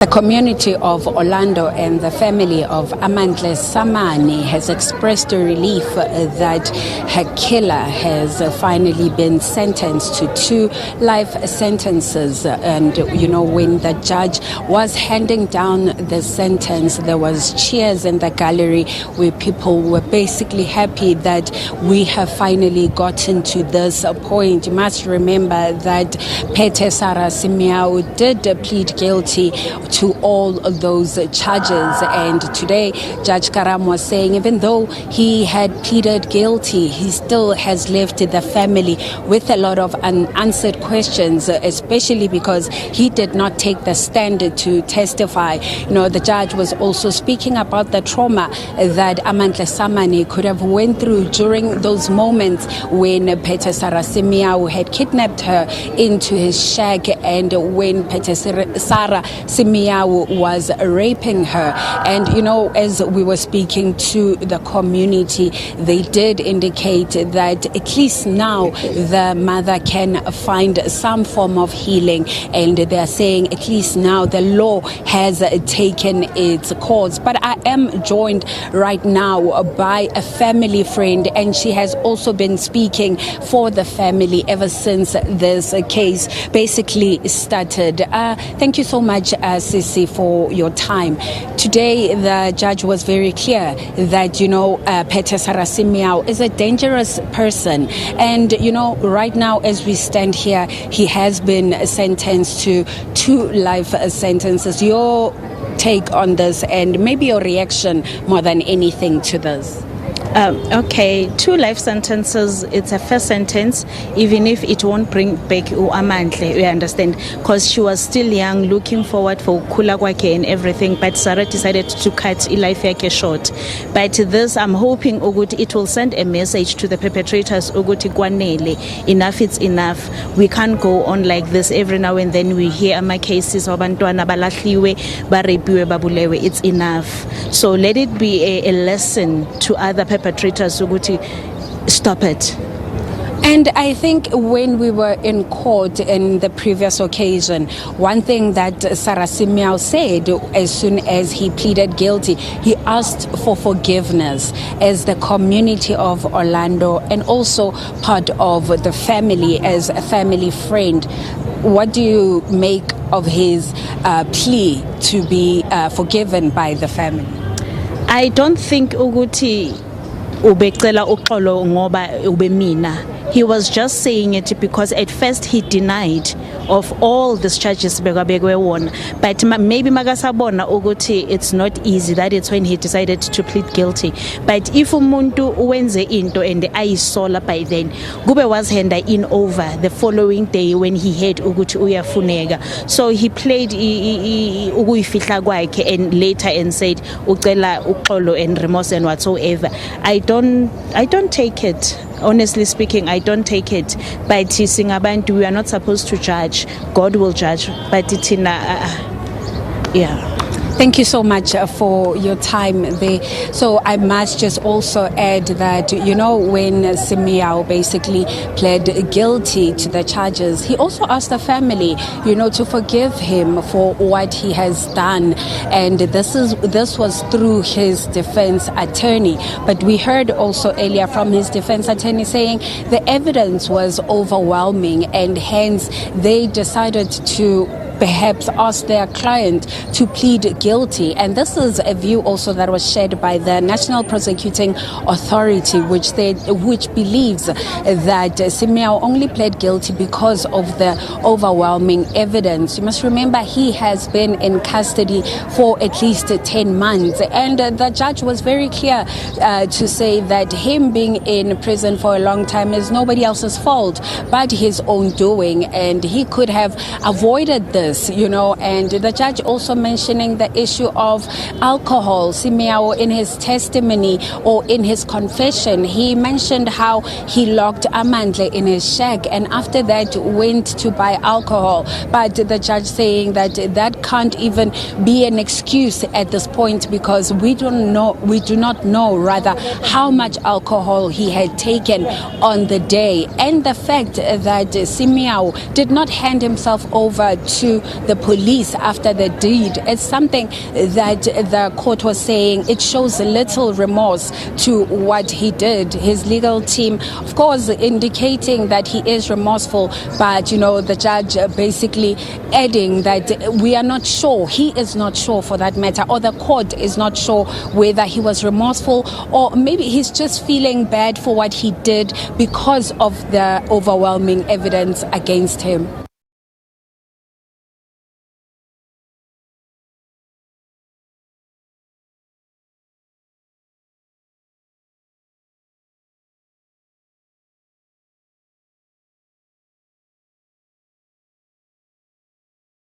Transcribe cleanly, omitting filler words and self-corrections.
The community of Orlando and the family of Amantle Samane has expressed relief that her killer has finally been sentenced to 2 life sentences. And, when the judge was handing down the sentence, there was cheers in the gallery where people were basically happy that we have finally gotten to this point. You must remember that Phethe Simiao did plead guilty to all of those charges, and today Judge Karam was saying even though he had pleaded guilty, he still has left the family with a lot of unanswered questions, especially because he did not take the stand to testify. The judge was also speaking about the trauma that Amantle Samane could have went through during those moments when Phethe Simiao had kidnapped her into his shack, and when Phethe Simiao was raping her. And as we were speaking to the community, they did indicate that at least now the mother can find some form of healing, and they are saying at least now the law has taken its course. But I am joined right now by a family friend, and she has also been speaking for the family ever since this case basically started. Thank you so much, Sisi, for your time. Today, the judge was very clear that, Phethe Simiao is a dangerous person. And, right now, as we stand here, he has been sentenced to 2 life sentences. Your take on this, and maybe your reaction more than anything to this? Okay, 2 life sentences. It's a first sentence, even if it won't bring back Amantle, we understand, because she was still young, looking forward for kula kwake and everything, but Sarah decided to cut life yake short. But this, I'm hoping it will send a message to the perpetrators, kwanele, enough is enough. We can't go on like this. Every now and then we hear cases of abantwana balahliwe, barepiwe, babulewe. It's enough. So let it be a lesson to other perpetrators, stop it. And I think when we were in court in the previous occasion, one thing that Phethe Simiao said as soon as he pleaded guilty, he asked for forgiveness as the community of Orlando and also part of the family, as a family friend. What do you make of his plea to be forgiven by the family? I don't think ubecela uxolo ngoba ubemina. He was just saying it because at first he denied of all these charges bekabekwe wona, but maybe magasabona ukuthi it's not easy. That is when he decided to plead guilty. But if umuntu wenze into and ayisola by then, kube was henda in over the following day when he heard ukuthi uyafuneka. So he played ukuyifihla kwakhe and later and said ucela uxolo and remorse and whatsoever. I don't take it. Honestly speaking, I don't take it. But singabantu, we are not supposed to judge. God will judge. But it's in yeah. Thank you so much for your time there. So I must just also add that, when Simiao basically pled guilty to the charges, he also asked the family, to forgive him for what he has done. And this was through his defense attorney. But we heard also earlier from his defense attorney saying the evidence was overwhelming, and hence they decided to perhaps ask their client to plead guilty. And this is a view also that was shared by the National Prosecuting Authority, which believes that Simiao only pled guilty because of the overwhelming evidence. You must remember he has been in custody for at least 10 months. And the judge was very clear to say that him being in prison for a long time is nobody else's fault but his own doing. And he could have avoided this. And the judge also mentioning the issue of alcohol. Simiao, in his testimony or in his confession, he mentioned how he locked Amantle in his shack and after that went to buy alcohol. But the judge saying that can't even be an excuse at this point because we do not know how much alcohol he had taken on the day. And the fact that Simiao did not hand himself over to to the police after the deed. It's something that the court was saying it shows little remorse to what he did. His legal team, of course, indicating that he is remorseful, but the judge basically adding that we are not sure, he is not sure for that matter, or the court is not sure whether he was remorseful or maybe he's just feeling bad for what he did because of the overwhelming evidence against him.